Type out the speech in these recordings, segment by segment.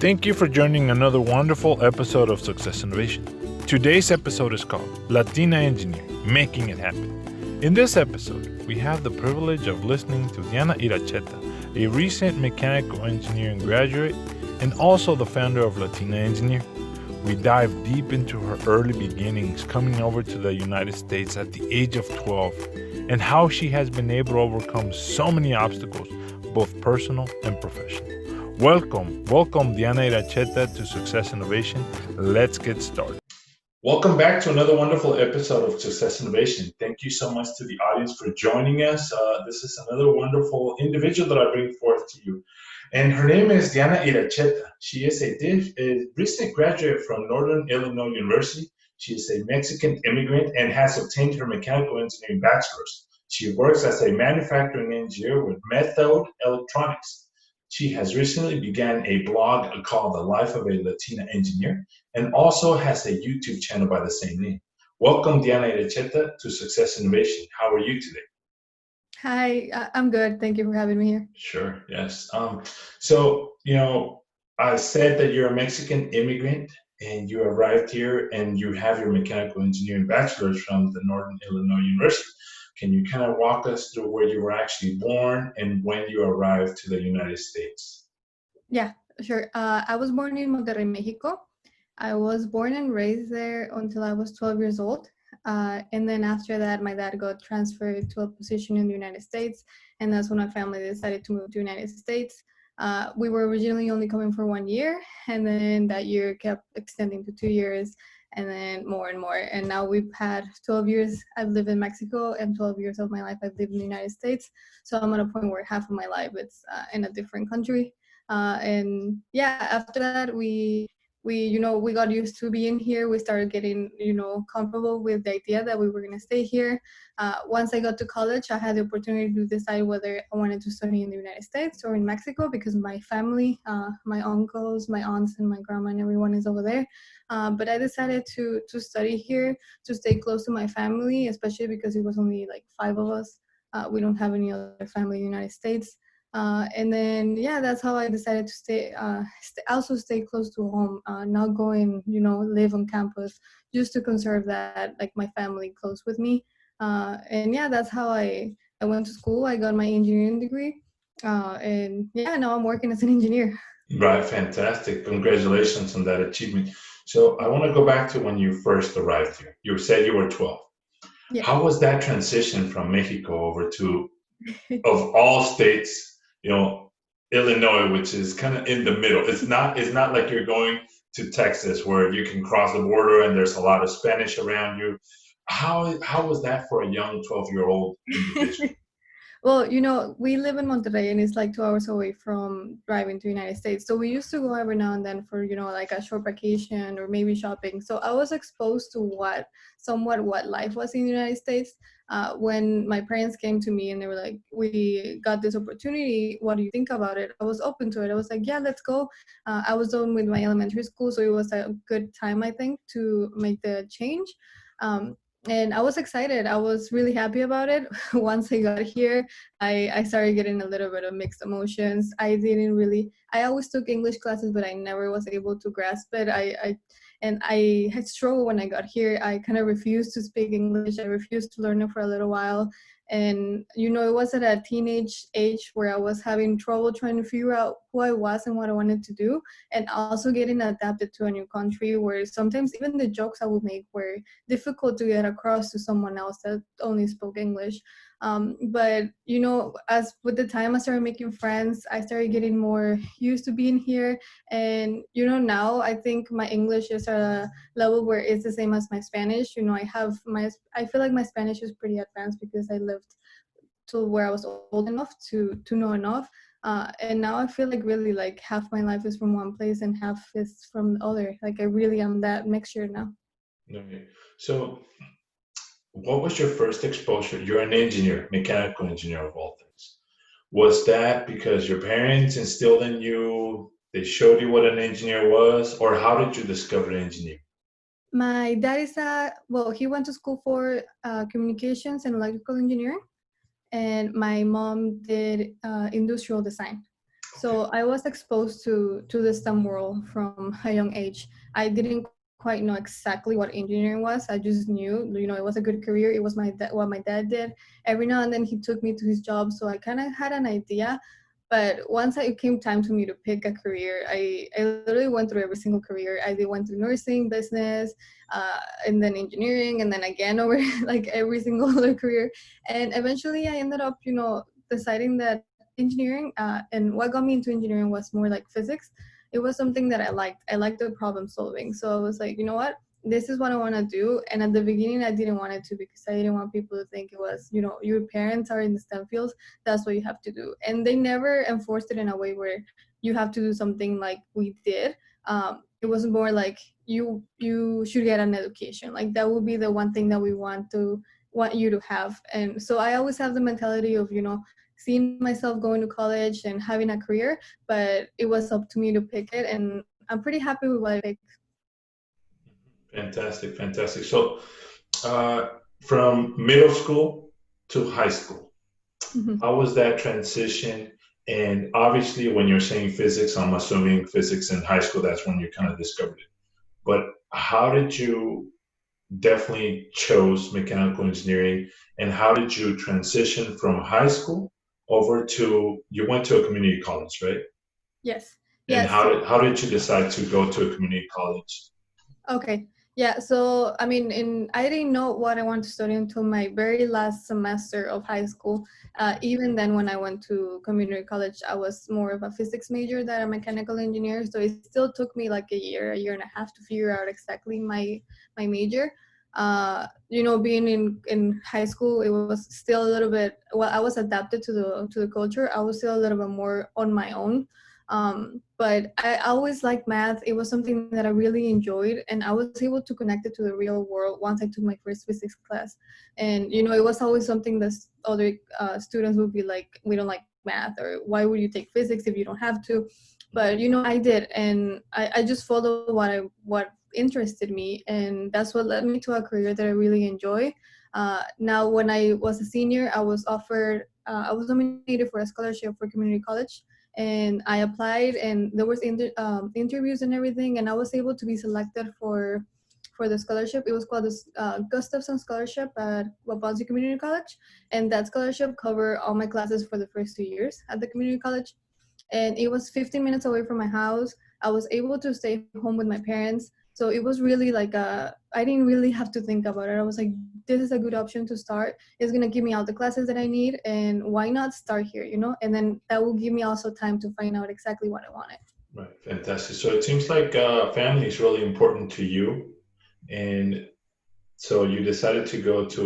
Thank you for joining another wonderful episode of Success Innovation. Today's episode is called Latina Engineer, Making It Happen. In this episode, we have the privilege of listening to Diana Iracheta, a recent mechanical engineering graduate and also the founder of Latina Engineer. We dive deep into her early beginnings coming over to the United States at the age of 12 and how she has been able to overcome so many obstacles, both personal and professional. Welcome Diana Iracheta to Success Innovation. Let's get started. Welcome back to another wonderful episode of Success Innovation. Thank you so much to the audience for joining us. This is another wonderful individual that I bring forth to you. And her name is Diana Iracheta. She is a recent graduate from Northern Illinois University. She is a Mexican immigrant and has obtained her mechanical engineering bachelor's. She works as a manufacturing engineer with Methode Electronics. She has recently began a blog called The Life of a Latina Engineer and also has a YouTube channel by the same name. Welcome, Diana Iracheta, to Success Innovation. How are you today? Hi, I'm good. Thank you for having me here. Sure, yes. I said that you're a Mexican immigrant and you arrived here and you have your mechanical engineering bachelor's from the Northern Illinois University. Can you kind of walk us through where you were actually born and when you arrived to the United States? Yeah, sure. I was born in Monterrey, Mexico. I was born and raised there until I was 12 years old. And then after that, my dad got transferred to a position in the United States. And that's when my family decided to move to the United States. We were originally only coming for 1 year. And then that year kept extending to 2 years. And then more and more. And now we've had 12 years I've lived in Mexico and 12 years of my life I've lived in the United States. So I'm at a point where half of my life it's in a different country. And yeah, after that, we got used to being here. We started getting, comfortable with the idea that we were going to stay here. Once I got to college, I had the opportunity to decide whether I wanted to study in the United States or in Mexico because my family, my uncles, my aunts, and my grandma and everyone is over there. But I decided to study here to stay close to my family, especially because it was only like 5 of us. We don't have any other family in the United States. And then, that's how I decided to stay close to home, not go and, live on campus just to conserve that, like my family close with me. That's how I went to school. I got my engineering degree. Now I'm working as an engineer. Right, fantastic. Congratulations on that achievement. So I want to go back to when you first arrived here. You said you were 12. Yeah. How was that transition from Mexico over to, of all states, Illinois, which is kind of in the middle? It's not like you're going to Texas where you can cross the border and there's a lot of Spanish around you. How was that for a young 12-year-old individual? Well, we live in Monterrey and it's like 2 hours away from driving to the United States. So we used to go every now and then for, like a short vacation or maybe shopping. So I was exposed to what life was in the United States. When my parents came to me and they were like, we got this opportunity. What do you think about it? I was open to it. I was like, yeah, let's go. I was done with my elementary school. So it was a good time, I think, to make the change. And I was excited. I was really happy about it. Once I got here, I started getting a little bit of mixed emotions. I always took English classes, but I never was able to grasp it. I had struggled when I got here. I kind of refused to speak English. I refused to learn it for a little while. And, it was at a teenage age where I was having trouble trying to figure out who I was and what I wanted to do. And also getting adapted to a new country where sometimes even the jokes I would make were difficult to get across to someone else that only spoke English. But, as with the time I started making friends, I started getting more used to being here. And, now I think my English is at a level where it's the same as my Spanish. I feel like my Spanish is pretty advanced because I lived till where I was old enough to know enough. And now I feel like really like half my life is from one place and half is from the other. Like I really am that mixture now. Okay. So what was your first exposure? You're an engineer, mechanical engineer of all things. Was that because your parents instilled in you, they showed you what an engineer was, or how did you discover engineering? My dad he went to school for communications and electrical engineering, and my mom did industrial design. So I was exposed to the STEM world from a young age. I didn't quite know exactly what engineering was. I just knew, it was a good career. It was what my dad did. Every now and then he took me to his job, so I kind of had an idea. But once it came time to me to pick a career, I literally went through every single career. Went through nursing, business, and then engineering, and then again over like every single other career. And eventually I ended up, deciding that engineering, and what got me into engineering was more like physics. It was something that I liked. I liked the problem solving. So I was like, you know what? This is what I want to do. And at the beginning, I didn't want it to because I didn't want people to think it was, your parents are in the STEM fields. That's what you have to do. And they never enforced it in a way where you have to do something like we did. It was more like you should get an education. Like that would be the one thing that we want you to have. And so I always have the mentality of, seeing myself going to college and having a career, but it was up to me to pick it, and I'm pretty happy with what I picked. Fantastic, fantastic. So, uh, from middle school to high school, Mhm. how was that transition? And obviously, when you're saying physics, I'm assuming physics in high school, that's when you kind of discovered it. But how did you definitely chose mechanical engineering, and how did you transition from high school over to you went to a community college, right? Yes. And Yes. how did you decide to go to a community college? Okay. Yeah. So, I mean, I didn't know what I wanted to study until my very last semester of high school. Even then, when I went to community college, I was more of a physics major than a mechanical engineer. So it still took me like a year and a half to figure out exactly my major. Being in high school, it was still a little bit. Well, I was adapted to the culture. I was still a little bit more on my own. But I always liked math. It was something that I really enjoyed, and I was able to connect it to the real world once I took my first physics class. And it was always something that other students would be like, "We don't like math," or "Why would you take physics if you don't have to?" But I did, and I just followed what interested me, and that's what led me to a career that I really enjoy. Now, when I was a senior, I was nominated for a scholarship for community college, and I applied, and there was interviews and everything, and I was able to be selected for the scholarship. It was called the Gustafson Scholarship at Wapansi Community College, and that scholarship covered all my classes for the first 2 years at the community college. And it was 15 minutes away from my house. I was able to stay home with my parents. So it was really like I didn't really have to think about it. I was like, this is a good option to start. It's going to give me all the classes that I need. And why not start here? And then that will give me also time to find out exactly what I wanted. Right, fantastic. So it seems like family is really important to you, and so you decided to go to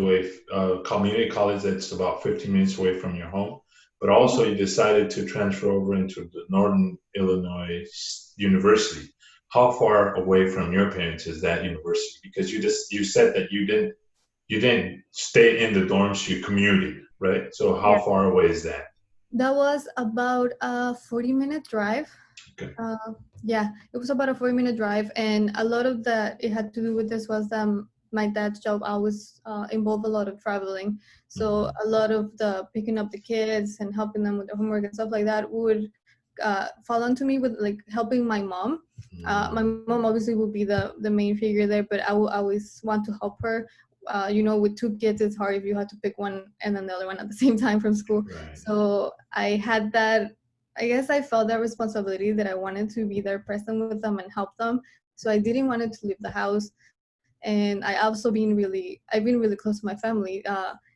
a community college that's about 15 minutes away from your home, but also you decided to transfer over into the Northern Illinois University. How far away from your parents is that university? Because you said that you didn't stay in the dorms, you commuted, right? So how Yeah. far away is that? That was about a 40-minute drive. Okay. Yeah, it was about a 40-minute drive, and a lot of that it had to do with this was my dad's job always involved a lot of traveling. So Mhm. a lot of the picking up the kids and helping them with their homework and stuff like that would fall onto me with like helping my mom. My Mm, mom obviously would be the main figure there, but I will always want to help her. With two kids, it's hard if you have to pick one and then the other one at the same time from school. right. So I had that. I guess I felt that responsibility that I wanted to be there present with them and help them. So I didn't want to leave the house. And I've been really close to my family.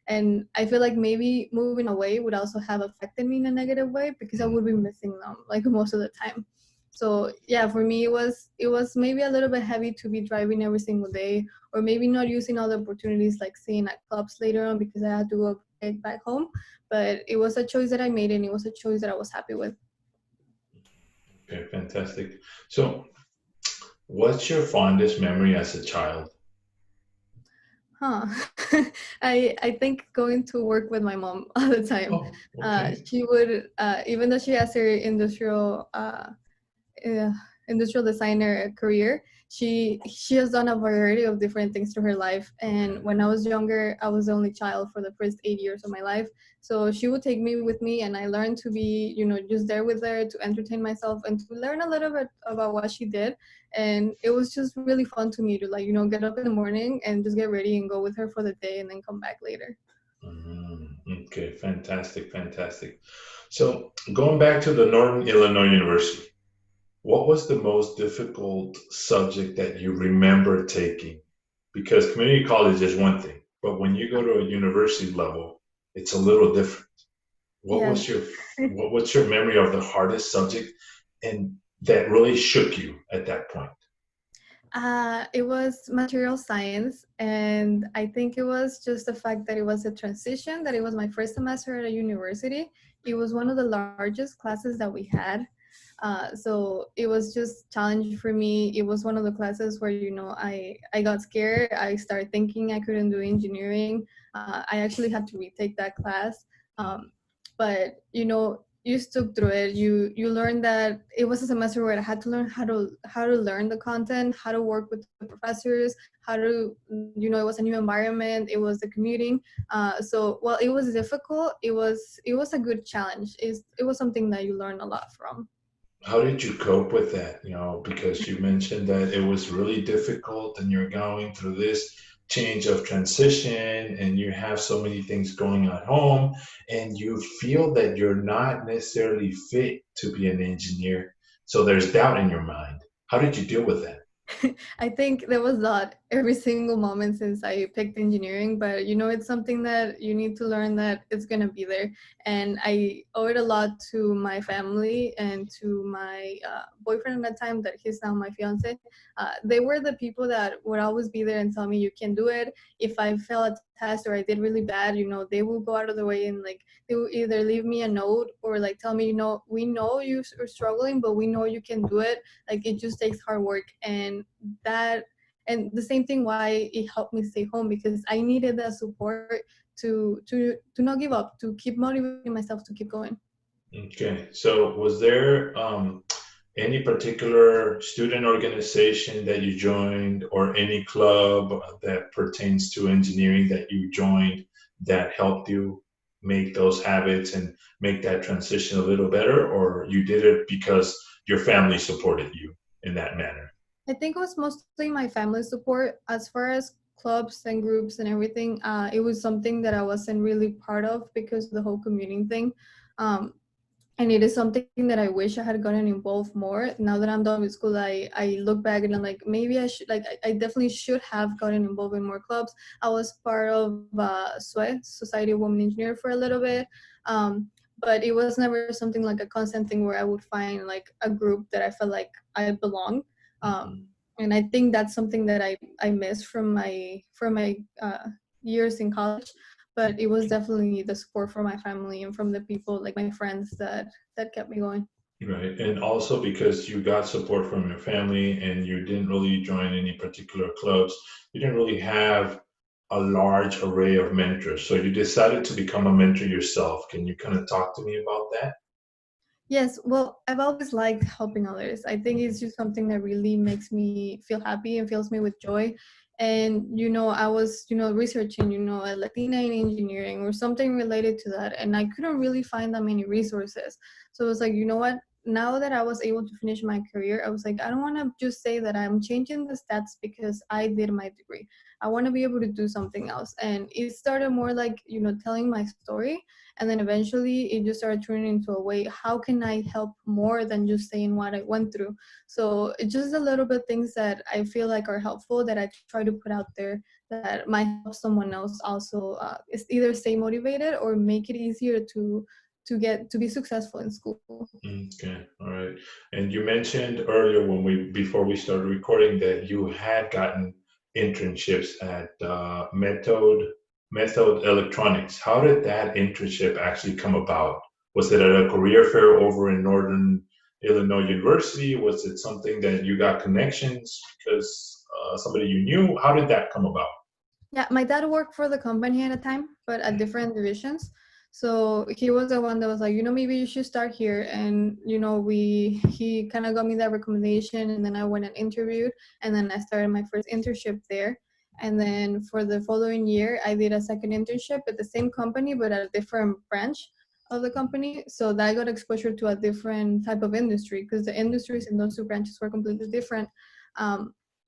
And I feel like maybe moving away would also have affected me in a negative way because I would be Mhm. missing them like most of the time. So yeah, for me it was maybe a little bit heavy to be driving every single day, or maybe not using all the opportunities like staying at clubs later on because I had to go back home. But it was a choice that I made, and it was a choice that I was happy with. Okay, fantastic. So, what's your fondest memory as a child? Huh. I think going to work with my mom all the time. Oh, okay. She would, even though she has her uh, industrial designer career. She has done a variety of different things through her life. And when I was younger, I was the only child for the first 8 years of my life. So she would take me with me, and I learned to be, just there with her to entertain myself and to learn a little bit about what she did. And it was just really fun to me to, like, get up in the morning and just get ready and go with her for the day and then come back later. Okay, fantastic, fantastic. So going back to the Northern Illinois University, what was the most difficult subject that you remember taking? Because community college is one thing, but when you go to a university level, it's a little different. What Yes. was your what was your memory of the hardest subject and that really shook you at that point? It was material science, and I think it was just the fact that it was a transition, that it was my first semester at a university. It was one of the largest classes that we had. So it was just challenging for me. It was one of the classes where, I got scared. I started thinking I couldn't do engineering. I actually had to retake that class. But, you stuck through it. You learned that it was a semester where I had to learn how to learn the content, how to work with the professors, how to, it was a new environment. It was the commuting. So while it was difficult, it was a good challenge. It was something that you learn a lot from. How did you cope with that? Because you mentioned that it was really difficult and you're going through this change of transition and you have so many things going at home and you feel that you're not necessarily fit to be an engineer. So there's doubt in your mind. How did you deal with that? I think there was that every single moment since I picked engineering, but it's something that you need to learn that it's going to be there. And I owe it a lot to my family and to my boyfriend at that time, that he's now my fiance. They were the people that would always be there and tell me, you can do it. If I fail a test or I did really bad, they will go out of the way, and like they will either leave me a note or like tell me, we know you're struggling, but we know you can do it. Like, it just takes hard work. That and the same thing why it helped me stay home, because I needed that support to not give up, to keep motivating myself to keep going. Okay, so was there any particular student organization that you joined or any club that pertains to engineering that you joined that helped you make those habits and make that transition a little better, or you did it because your family supported you in that manner? I think it was mostly my family support. As far as clubs and groups and everything, it was something that I wasn't really part of because of the whole commuting thing. Um, and it is something that I wish I had gotten involved more. Now that I'm done with school, I look back and I'm like, maybe I should, like, I definitely should have gotten involved in more clubs. I was part of SWE, Society of Women Engineer, for a little bit. But it was never something like a constant thing where I would find like a group that I felt like I belong. Um, and I think that's something that I missed from my years in college. But it was definitely the support from my family and from the people, like my friends, that kept me going. Right. And also because you got support from your family and you didn't really join any particular clubs, you didn't really have a large array of mentors. So you decided to become a mentor yourself. Can you kind of talk to me about that? Yes, well, I've always liked helping others. I think it's just something that really makes me feel happy and fills me with joy. And, I was, researching, a Latina in engineering or something related to that. And I couldn't really find that many resources. So it was like, you know what? Now that I was able to finish my career, I was like, I don't want to just say that I'm changing the stats because I did my degree. I want to be able to do something else. And it started more like, telling my story, and then eventually it just started turning into a way, how can I help more than just saying what I went through? So it's just a little bit things that I feel like are helpful, that I try to put out there, that might help someone else also is either stay motivated or make it easier to be successful in school. Okay, all right. And you mentioned earlier before we started recording that you had gotten internships at Method Electronics. How did that internship actually come about? Was it at a career fair over in Northern Illinois University? Was it something that you got connections because somebody you knew? How did that come about? Yeah, my dad worked for the company at a time, but at different divisions. So he was the one that was like, maybe you should start here. And, he kind of got me that recommendation. And then I went and interviewed. And then I started my first internship there. And then for the following year, I did a second internship at the same company, but at a different branch of the company. So that I got exposure to a different type of industry, because the industries in those two branches were completely different.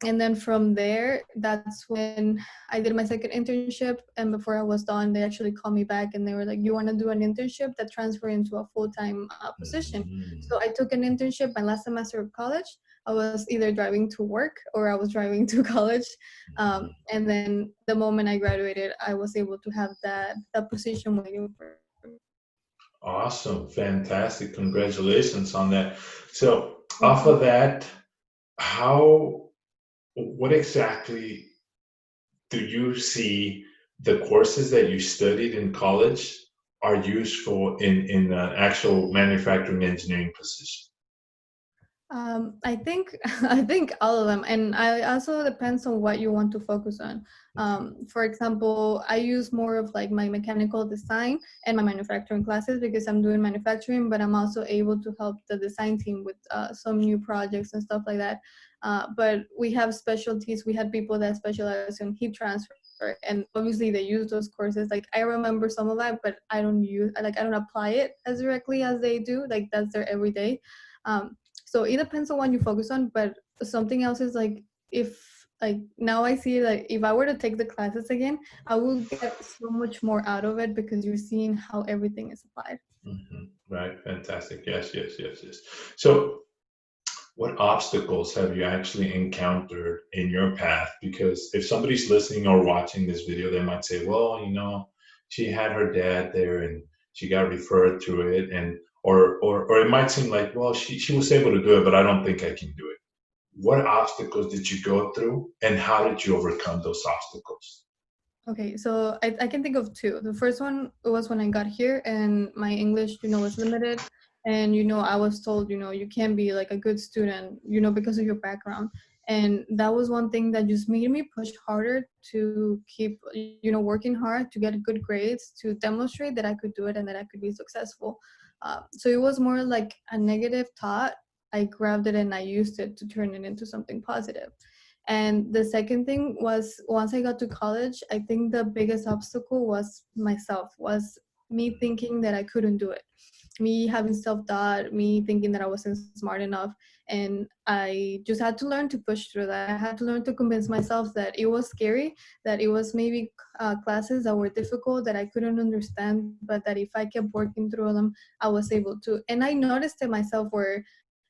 And then from there, that's when I did my second internship. And before I was done, they actually called me back and they were like, you want to do an internship that transfer into a full-time position? So I took an internship my last semester of college. I was either driving to work or I was driving to college. And then the moment I graduated, I was able to have that position waiting for me. Awesome, fantastic. Congratulations on that. So, Thank off of you. that, how, what exactly do you see the courses that you studied in college are useful in an actual manufacturing engineering position? I think I think all of them, and I also depends on what you want to focus on. For example, I use more of like my mechanical design and my manufacturing classes because I'm doing manufacturing, but I'm also able to help the design team with some new projects and stuff like that. But we have specialties. We had people that specialize in heat transfer, and obviously they use those courses. Like I remember some of that, but I don't apply it as directly as they do. Like that's their everyday. So it depends on what you focus on, but something else is like, if like now I see that if I were to take the classes again, I will get so much more out of it because you're seeing how everything is applied. Right, fantastic. Yes, yes, yes, yes. So, what obstacles have you actually encountered in your path? Because if somebody's listening or watching this video, they might say, well, she had her dad there and she got referred to it, and or it might seem like, well, she was able to do it, but I don't think I can do it. What obstacles did you go through and how did you overcome those obstacles? Okay, so I can think of two. The first one was when I got here and my English, was limited. And, I was told, you can't be like a good student, because of your background. And that was one thing that just made me push harder to keep, working hard to get good grades, to demonstrate that I could do it and that I could be successful. So it was more like a negative thought. I grabbed it and I used it to turn it into something positive. And the second thing was, once I got to college, I think the biggest obstacle was myself, was me thinking that I couldn't do it, me having self-doubt, me thinking that I wasn't smart enough. And I just had to learn to push through that. I had to learn to convince myself that it was scary, that it was maybe classes that were difficult, that I couldn't understand, but that if I kept working through them, I was able to. And I noticed it myself where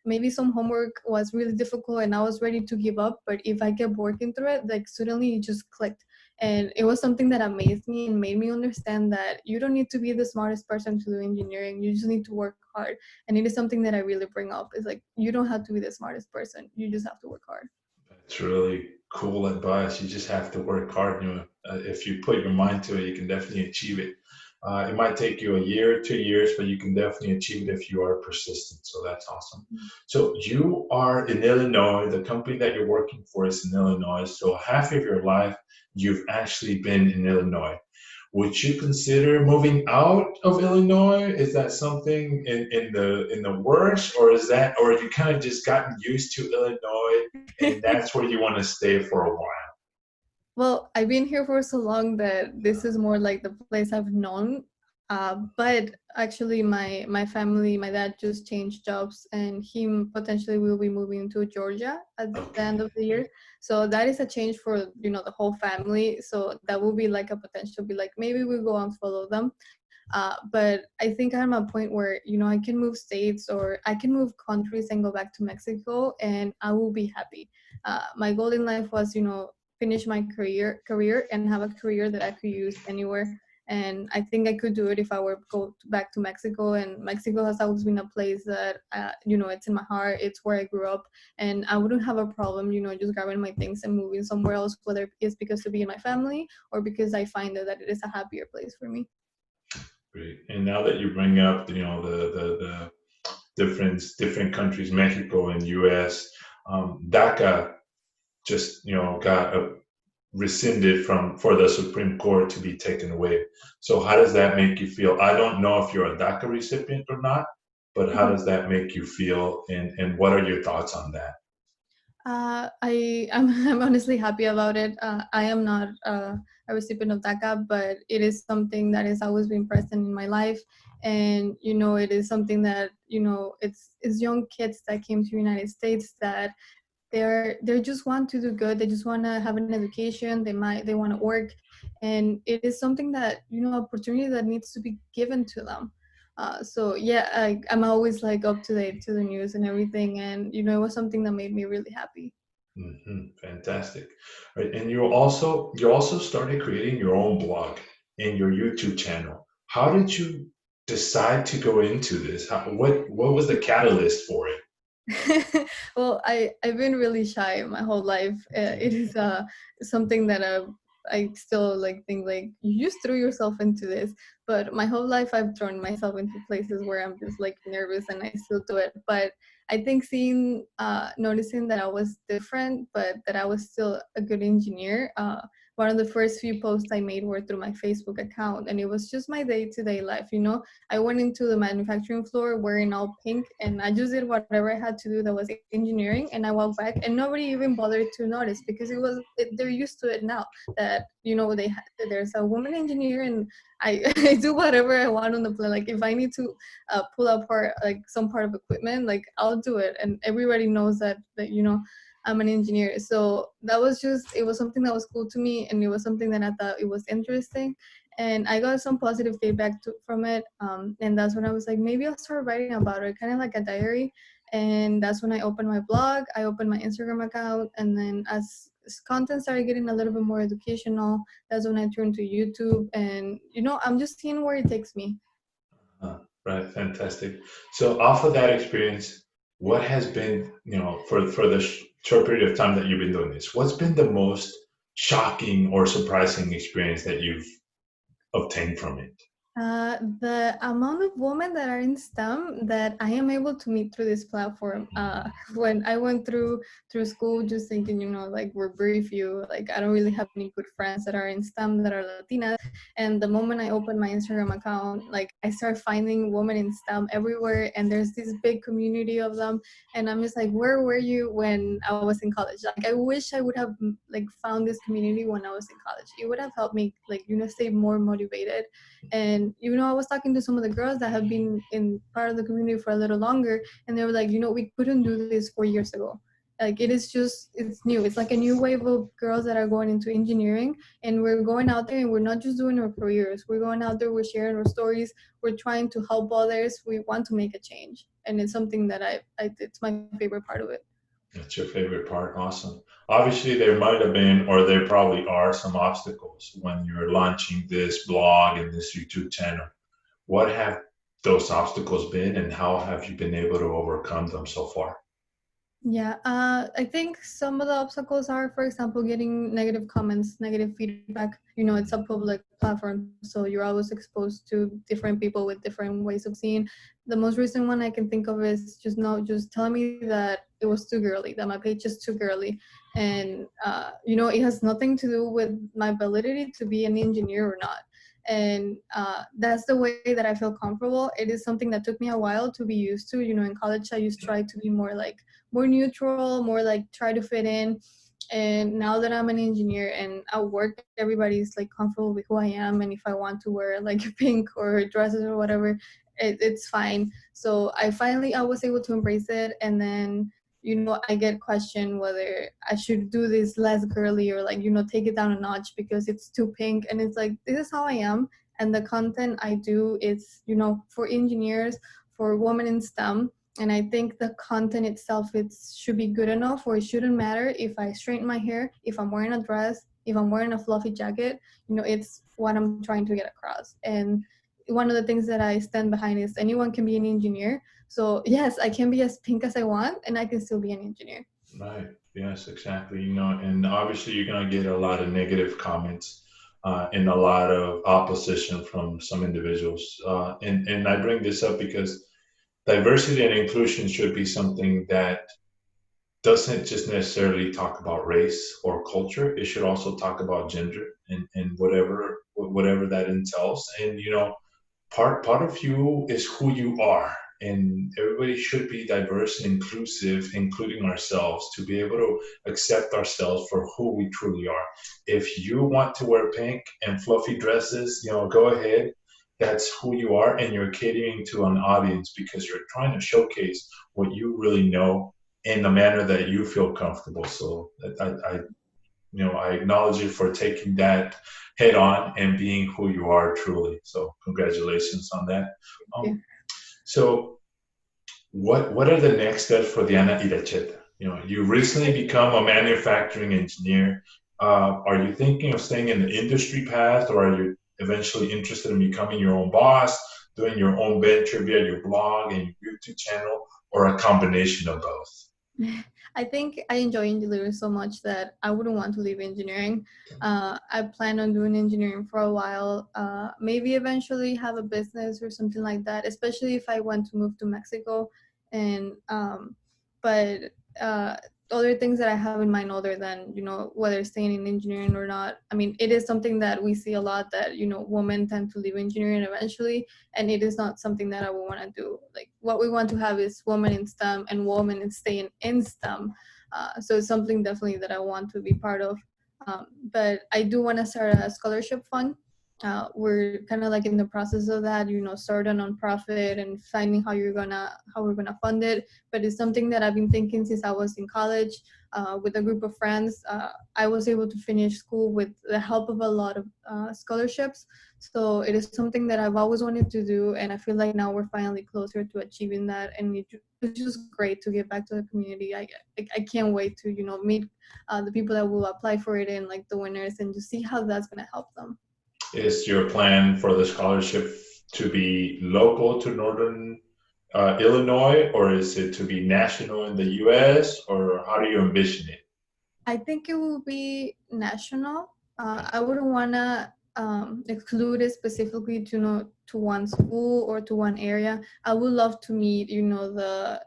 maybe some homework was really difficult and I was ready to give up, but if I kept working through it, like suddenly it just clicked. And it was something that amazed me and made me understand that you don't need to be the smartest person to do engineering. You just need to work hard. And it is something that I really bring up. It's like, you don't have to be the smartest person. You just have to work hard. It's really cool advice. You just have to work hard. If you put your mind to it, you can definitely achieve it. It might take you a year, 2 years, but you can definitely achieve it if you are persistent. So that's awesome. So you are in Illinois. The company that you're working for is in Illinois. So half of your life, you've actually been in Illinois. Would you consider moving out of Illinois? Is that something in the works, or is that, or have you kind of just gotten used to Illinois and that's where you want to stay for a while? Well, I've been here for so long that this is more like the place I've known. But actually, my family, my dad just changed jobs, and he potentially will be moving to Georgia at the Okay. end of the year. So that is a change for the whole family. So that will be like a potential. Be like maybe we go and follow them. But I think I'm at a point where I can move states or I can move countries and go back to Mexico, and I will be happy. My goal in life was finish my career and have a career that I could use anywhere. And I think I could do it if I were back to Mexico. And Mexico has always been a place that it's in my heart. It's where I grew up, and I wouldn't have a problem just grabbing my things and moving somewhere else, whether it's because to be in my family or because I find that it is a happier place for me. Great. And now that you bring up, the different countries, Mexico and U.S., DACA just got rescinded for the Supreme Court to be taken away. So how does that make you feel? I don't know if you're a DACA recipient or not, but how does that make you feel, and what are your thoughts on that? I'm honestly happy about it. I am not a recipient of DACA, but it is something that has always been present in my life, and it is something that it's young kids that came to the United States that they just want to do good. They just want to have an education. They want to work, and it is something that opportunity that needs to be given to them. So yeah, I'm always like up to date to the news and everything, and it was something that made me really happy. Fantastic. Right. And you also started creating your own blog and your YouTube channel. How did you decide to go into this? What was the catalyst for it? Well, I've been really shy my whole life. It is something that I still like think like you just threw yourself into this, but my whole life I've thrown myself into places where I'm just like nervous and I still do it. But I think noticing that I was different, but that I was still a good engineer. One of the first few posts I made were through my Facebook account, and it was just my day-to-day life. I went into the manufacturing floor wearing all pink, and I just did whatever I had to do that was engineering, and I walked back, and nobody even bothered to notice because they're used to it now that there's a woman engineer, and I, I do whatever I want on the plane. Like if I need to pull apart like some part of equipment, like I'll do it, and everybody knows that I'm an engineer. So it was something that was cool to me, and it was something that I thought it was interesting, and I got some positive feedback from it. And that's when I was like, maybe I'll start writing about it, kind of like a diary. And that's when I opened my blog, I opened my Instagram account, and then as content started getting a little bit more educational, that's when I turned to YouTube, and I'm just seeing where it takes me. Right, fantastic. So off of that experience, what has been, for the short period of time that you've been doing this, what's been the most shocking or surprising experience that you've obtained from it? The amount of women that are in STEM that I am able to meet through this platform. When I went through school, just thinking, like we're very few. Like I don't really have any good friends that are in STEM that are Latinas. And the moment I opened my Instagram account, like I start finding women in STEM everywhere, and there's this big community of them. And I'm just like, where were you when I was in college? Like I wish I would have like found this community when I was in college. It would have helped me like stay more motivated. And I was talking to some of the girls that have been in part of the community for a little longer, and they were like, we couldn't do this 4 years ago. Like it's new. It's like a new wave of girls that are going into engineering, and we're going out there, and we're not just doing our careers. We're going out there, we're sharing our stories, we're trying to help others. We want to make a change, and it's something that it's my favorite part of it. That's your favorite part. Awesome. Obviously, there might have been, or there probably are, some obstacles when you're launching this blog and this YouTube channel. What have those obstacles been, and how have you been able to overcome them so far? Yeah, I think some of the obstacles are, for example, getting negative comments, negative feedback. It's a public platform, so you're always exposed to different people with different ways of seeing. The most recent one I can think of is just telling me that it was too girly, that my page is too girly, and it has nothing to do with my ability to be an engineer or not. And that's the way that I feel comfortable. It is something that took me a while to be used to. In college, I used to try to be more neutral, more like try to fit in. And now that I'm an engineer and at work, everybody's like comfortable with who I am. And if I want to wear like pink or dresses or whatever, it's fine. So I was able to embrace it. And then, I get questioned whether I should do this less girly or like, take it down a notch because it's too pink. And it's like, this is how I am. And the content I do is, for engineers, for women in STEM. And I think the content itself, it should be good enough, or it shouldn't matter if I straighten my hair, if I'm wearing a dress, if I'm wearing a fluffy jacket. It's what I'm trying to get across. And one of the things that I stand behind is anyone can be an engineer. So yes, I can be as pink as I want, and I can still be an engineer. Right. Yes, exactly. And obviously you're going to get a lot of negative comments and a lot of opposition from some individuals. And I bring this up because diversity and inclusion should be something that doesn't just necessarily talk about race or culture. It should also talk about gender and whatever that entails. And part of you is who you are, and everybody should be diverse and inclusive, including ourselves, to be able to accept ourselves for who we truly are. If you want to wear pink and fluffy dresses, go ahead. That's who you are, and you're catering to an audience because you're trying to showcase what you really know in the manner that you feel comfortable. So I acknowledge you for taking that head on and being who you are truly. So congratulations on that. Yeah. So what are the next steps for Diana Iracheta? You recently become a manufacturing engineer. Are you thinking of staying in the industry path, or are you eventually interested in becoming your own boss, doing your own venture via your blog and your YouTube channel, or a combination of both? I think I enjoy engineering so much that I wouldn't want to leave engineering. I plan on doing engineering for a while. Maybe eventually have a business or something like that, especially if I want to move to Mexico. And but uh, other things that I have in mind, other than whether staying in engineering or not. I mean, it is something that we see a lot, that women tend to leave engineering eventually, and it is not something that I would want to do. Like, what we want to have is women in STEM and women in staying in STEM. So it's something definitely that I want to be part of. But I do want to start a scholarship fund. We're kind of like in the process of that, start a nonprofit and finding how we're gonna fund it. But it's something that I've been thinking since I was in college. With a group of friends, I was able to finish school with the help of a lot of scholarships. So it is something that I've always wanted to do, and I feel like now we're finally closer to achieving that. And it's just great to get back to the community. I can't wait to meet the people that will apply for it, and like the winners, and to see how that's gonna help them. Is your plan for the scholarship to be local to Northern Illinois, or is it to be national in the U.S., or how do you envision it? I think it will be national. I wouldn't want to exclude it specifically to one school or to one area. I would love to meet the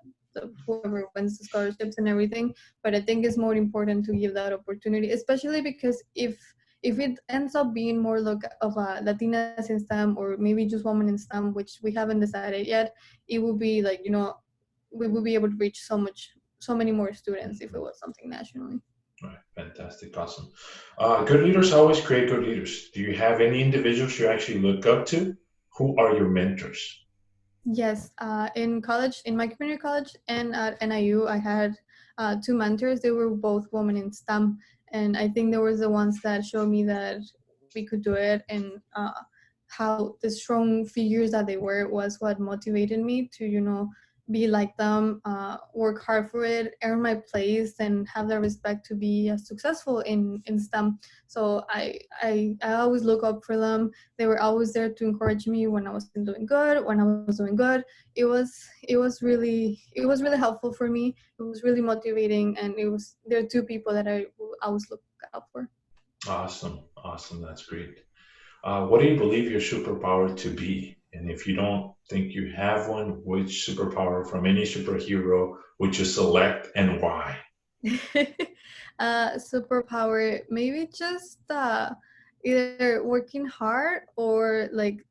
whoever wins the scholarships and everything, but I think it's more important to give that opportunity, especially because if it ends up being more look of a Latinas in STEM, or maybe just women in STEM, which we haven't decided yet, it will be like we will be able to reach so many more students if it was something nationally. All right, fantastic, awesome. Good leaders always create good leaders. Do you have any individuals you actually look up to? Who are your mentors? Yes, in college, in my community college and at NIU, I had two mentors. They were both women in STEM, and I think they were the ones that showed me that we could do it, and how the strong figures that they were was what motivated me to, be like them, work hard for it, earn my place, and have the respect to be successful in STEM. So I always look up for them. They were always there to encourage me when I wasn't doing good. When I was doing good, it was really helpful for me. It was really motivating, and there are two people that I will always look out for. Awesome, awesome, that's great. What do you believe your superpower to be? And if you don't think you have one, which superpower from any superhero would you select and why? Superpower, maybe just either working hard or like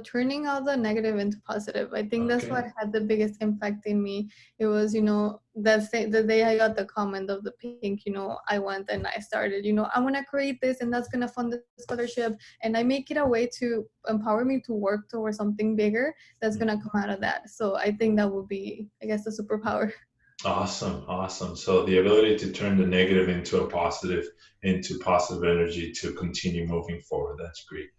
turning all the negative into positive. I think that's what Okay. had the biggest impact in me. It was the day I got the comment of the pink, I went and I started, I want to create this, and that's going to fund the scholarship, and I make it a way to empower me to work towards something bigger that's going to come out of that. So I think that would be, I guess, the superpower. Awesome, awesome. So the ability to turn the negative into a positive, into positive energy to continue moving forward. That's great.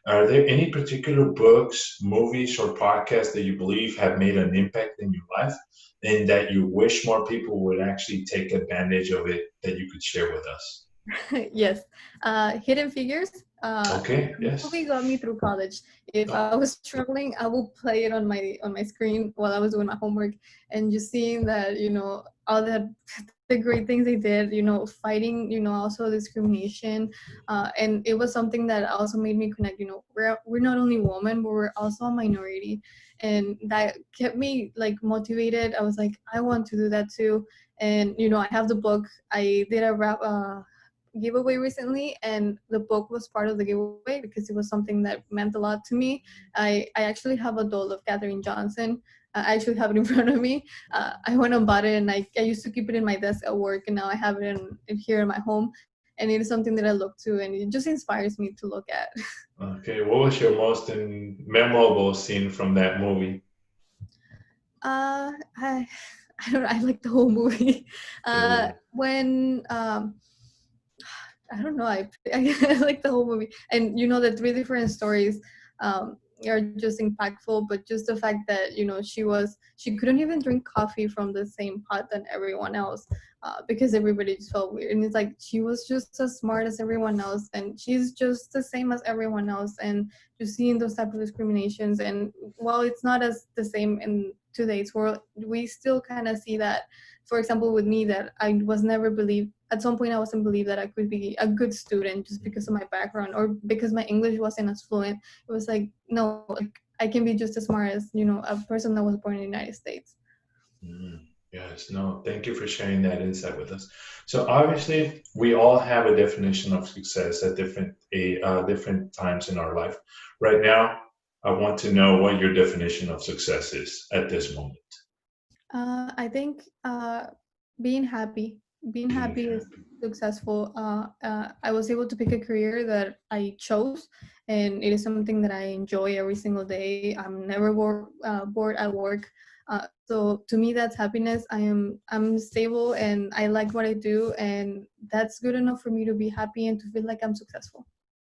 Are there any particular books, movies, or podcasts that you believe have made an impact in your life and that you wish more people would actually take advantage of it that you could share with us? Yes. Hidden Figures. Okay, The yes. movie got me through college. If Oh, I was struggling, I would play it on my screen while I was doing my homework, and just seeing that, all the great things they did, fighting, also discrimination, and it was something that also made me connect. We're not only women, but we're also a minority, and that kept me like motivated. I was like, I want to do that too. And I have the book. I did a rap giveaway recently, and the book was part of the giveaway because it was something that meant a lot to me. I actually have a doll of Katherine Johnson. I actually have it in front of me. I went and bought it, and I used to keep it in my desk at work, and now I have it in here in my home. And it is something that I look to, and it just inspires me to look at. okay. What was your most memorable scene from that movie? Uh, I, I don't. I like the whole movie. Yeah. When I don't know. I like the whole movie, and the three different stories are just impactful. But just the fact that she couldn't even drink coffee from the same pot than everyone else, because everybody just felt weird. And it's like she was just as smart as everyone else, and she's just the same as everyone else. And just seeing those type of discriminations, and while it's not as the same in today's world, we still kind of see that. For example, with me, that I was never believed at some point. I wasn't believed that I could be a good student just because of my background, or because my English wasn't as fluent. It was like, no, like I can be just as smart as a person that was born in the United States. Yes, no, thank you for sharing that insight with us. So obviously, we all have a definition of success at different times in our life. Right now, I want to know what your definition of success is at this moment. I think being Being happy is happy. successful. I was able to pick a career that I chose, and it is something that I enjoy every single day. I'm never bored at work. So to me, that's happiness. I'm stable, and I like what I do, and that's good enough for me to be happy and to feel like I'm successful.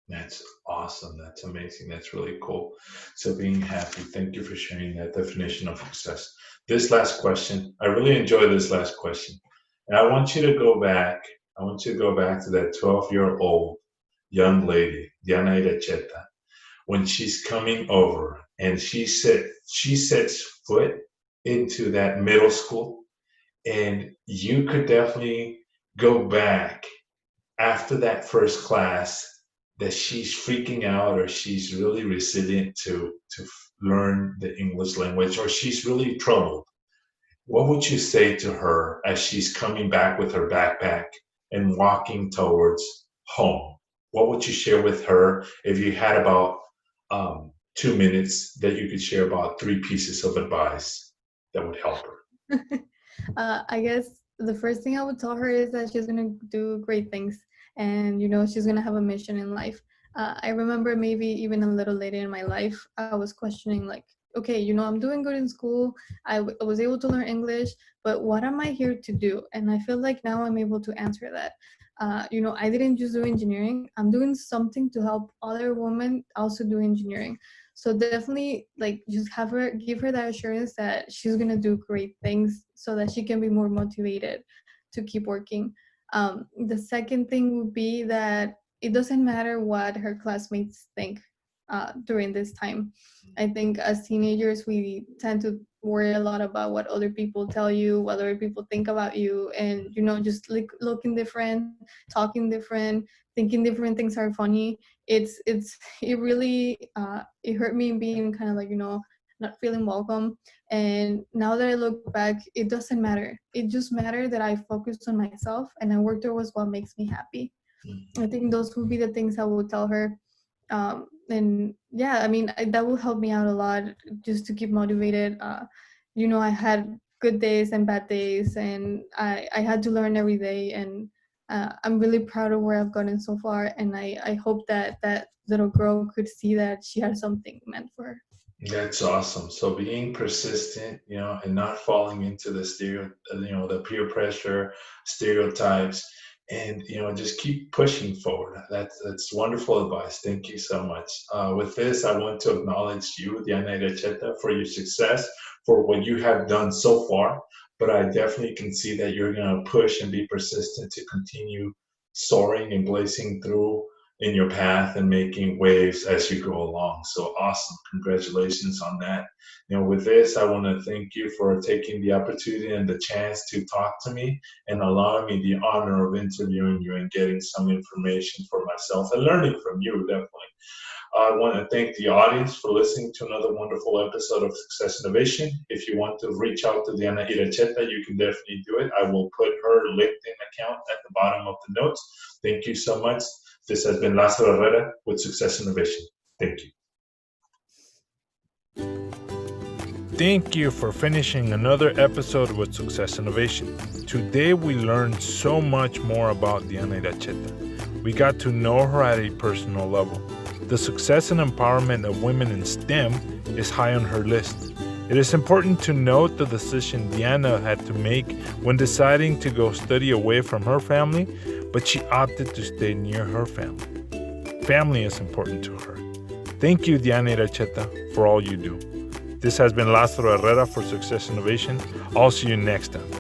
That's awesome. That's amazing. That's really cool. So being happy. Thank you for sharing that definition of success. This last question, I really enjoy this last question. And I want you to go back. I want you to go back to that 12-year-old young lady, Diana Iracheta, when she's coming over and she sets foot into that middle school, and you could definitely go back after that first class that she's freaking out, or she's really resilient to learn the English language, or she's really troubled. What would you say to her as she's coming back with her backpack and walking towards home? What would you share with her if you had about 2 minutes that you could share about three pieces of advice that would help her? I guess the first thing I would tell her is that she's gonna do great things, and she's gonna have a mission in life. I remember maybe even a little later in my life, I was questioning like, okay, I'm doing good in school. I was able to learn English, but what am I here to do? And I feel like now I'm able to answer that. I didn't just do engineering. I'm doing something to help other women also do engineering. So definitely, like, just give her that assurance that she's gonna do great things, so that she can be more motivated to keep working. The second thing would be that it doesn't matter what her classmates think during this time. I think as teenagers, we tend to worry a lot about what other people tell you, what other people think about you, and just like looking different, talking different, thinking different things are funny. It really it hurt me being kind of like not feeling welcome. And now that I look back, it doesn't matter. It just mattered that I focused on myself and I worked towards what makes me happy. I think those would be the things I would tell her. And yeah, I mean, that will help me out a lot, just to keep motivated. I had good days and bad days, and I had to learn every day. And I'm really proud of where I've gotten so far. And I hope that that little girl could see that she had something meant for her. That's awesome. So being persistent, and not falling into the the peer pressure, stereotypes, and just keep pushing forward. That's wonderful advice. Thank you so much. With this, I want to acknowledge you, Diana Iracheta, for your success, for what you have done so far. But I definitely can see that you're going to push and be persistent to continue soaring and blazing through in your path and making waves as you go along. So awesome. Congratulations on that. With this, I want to thank you for taking the opportunity and the chance to talk to me and allowing me the honor of interviewing you and getting some information for myself and learning from you, definitely. I want to thank the audience for listening to another wonderful episode of Success Innovation. If you want to reach out to Diana Iracheta, you can definitely do it. I will put her LinkedIn account at the bottom of the notes. Thank you so much. This has been Lázaro Herrera with Success Innovation. Thank you. Thank you for finishing another episode with Success Innovation. Today we learned so much more about Diana Iracheta. We got to know her at a personal level. The success and empowerment of women in STEM is high on her list. It is important to note the decision Diana had to make when deciding to go study away from her family, but she opted to stay near her family. Family is important to her. Thank you, Diana Iracheta, for all you do. This has been Lázaro Herrera for Success Innovation. I'll see you next time.